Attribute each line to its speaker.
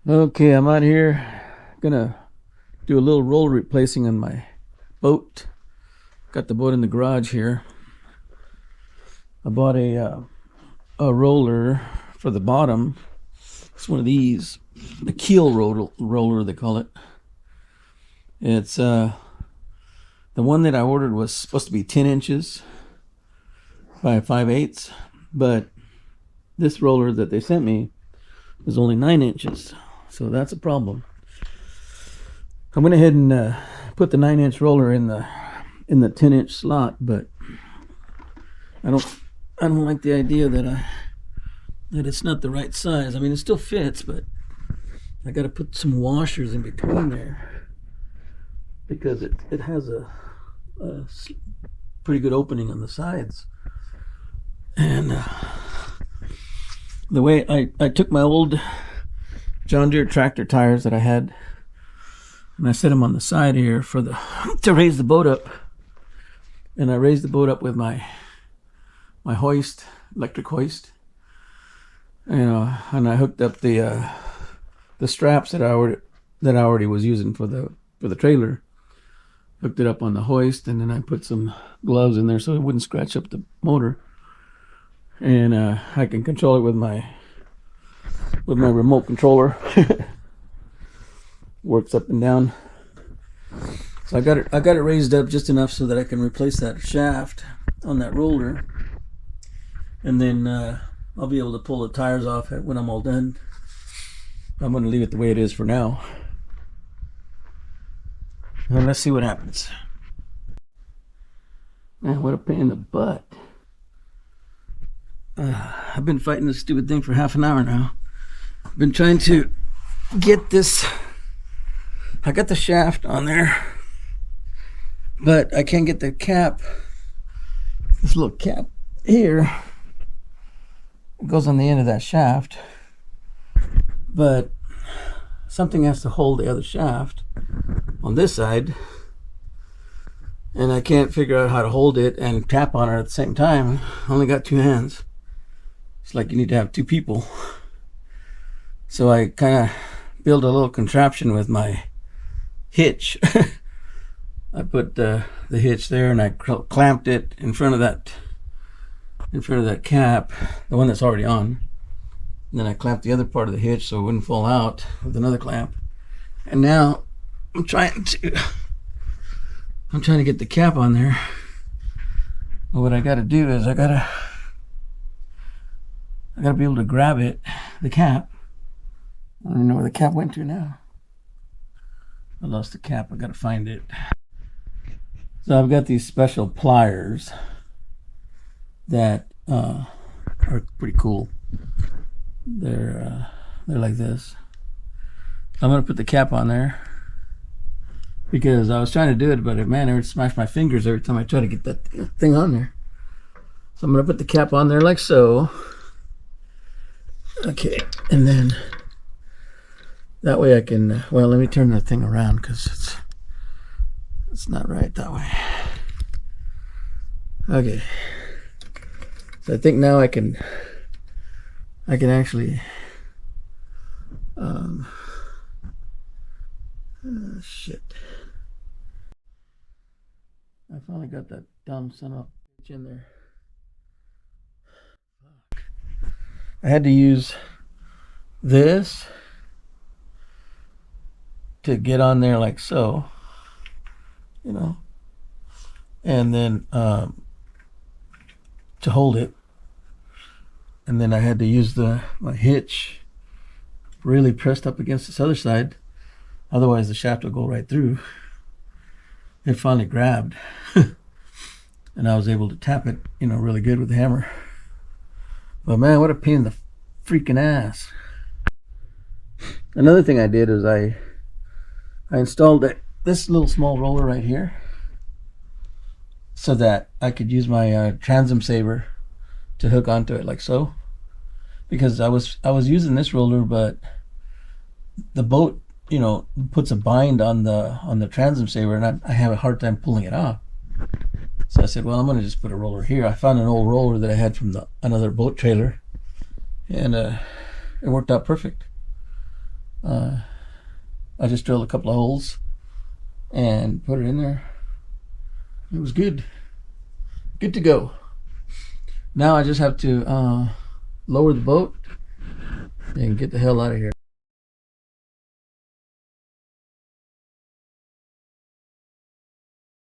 Speaker 1: Okay, I'm out here gonna do a little roll replacing on my boat. Got the boat in the garage here. I bought a roller for the bottom. It's one of these, the Keel roller they call it. It's the one that I ordered was supposed to be 10 inches by 5/8, but this roller that they sent me is only 9 inches, so that's a problem. I went ahead and put the 9-inch roller in the 10-inch slot, but I don't I don't like the idea that it's not the right size. I mean, it still fits, but I got to put some washers in between there because it has a pretty good opening on the sides. And the way I took my old John Deere tractor tires that I had, and I set them on the side here for the to raise the boat up. And I raised the boat up with my hoist, electric hoist, and I hooked up the straps that I already was using for the trailer. Hooked it up on the hoist, and then I put some gloves in there so it wouldn't scratch up the motor. And I can control it with my remote controller. Works up and down. So I got it raised up just enough so that I can replace that shaft on that roller, and then I'll be able to pull the tires off when I'm all done. I'm going to leave it the way it is for now. And let's see what happens. Man, what a pain in the butt. I've been fighting this stupid thing for half an hour now. I've been trying to get this. I got the shaft on there, but I can't get the cap. This little cap here, it goes on the end of that shaft, but something has to hold the other shaft on this side, and I can't figure out how to hold it and tap on it at the same time. I only got two hands. It's like you need to have two people. So I kind of built a little contraption with my hitch. I put the hitch there, and I clamped it in front of that cap, the one that's already on. And then I clamped the other part of the hitch so it wouldn't fall out with another clamp. And now I'm trying to get the cap on there. But what I got to do is I got to be able to grab it, the cap. I don't even know where the cap went to now. I lost the cap. I got to find it. So I've got these special pliers that are pretty cool. They're like this. I'm gonna put the cap on there because I was trying to do it, but man, it would smash my fingers every time I try to get that thing on there. So I'm gonna put the cap on there like so. Okay, and then that way I can. Well, let me turn the thing around because it's not right that way. Okay, so I think now I can actually shit. I finally got that dumb son of a bitch in there. I had to use this to get on there like so, and then to hold it, and then I had to use my hitch really pressed up against this other side, otherwise the shaft will go right through. It finally grabbed, and I was able to tap it, really good with the hammer. But man, what a pain in the freaking ass. Another thing I did is I installed this little small roller right here so that I could use my transom saver to hook onto it like so, because I was using this roller, but the boat puts a bind on the transom saver, and I have a hard time pulling it off. So I said, well, I'm going to just put a roller here. I found an old roller that I had from another boat trailer, and it worked out perfect. I just drilled a couple of holes and put it in there. It was good to go. Now I just have to lower the boat and get the hell out of here.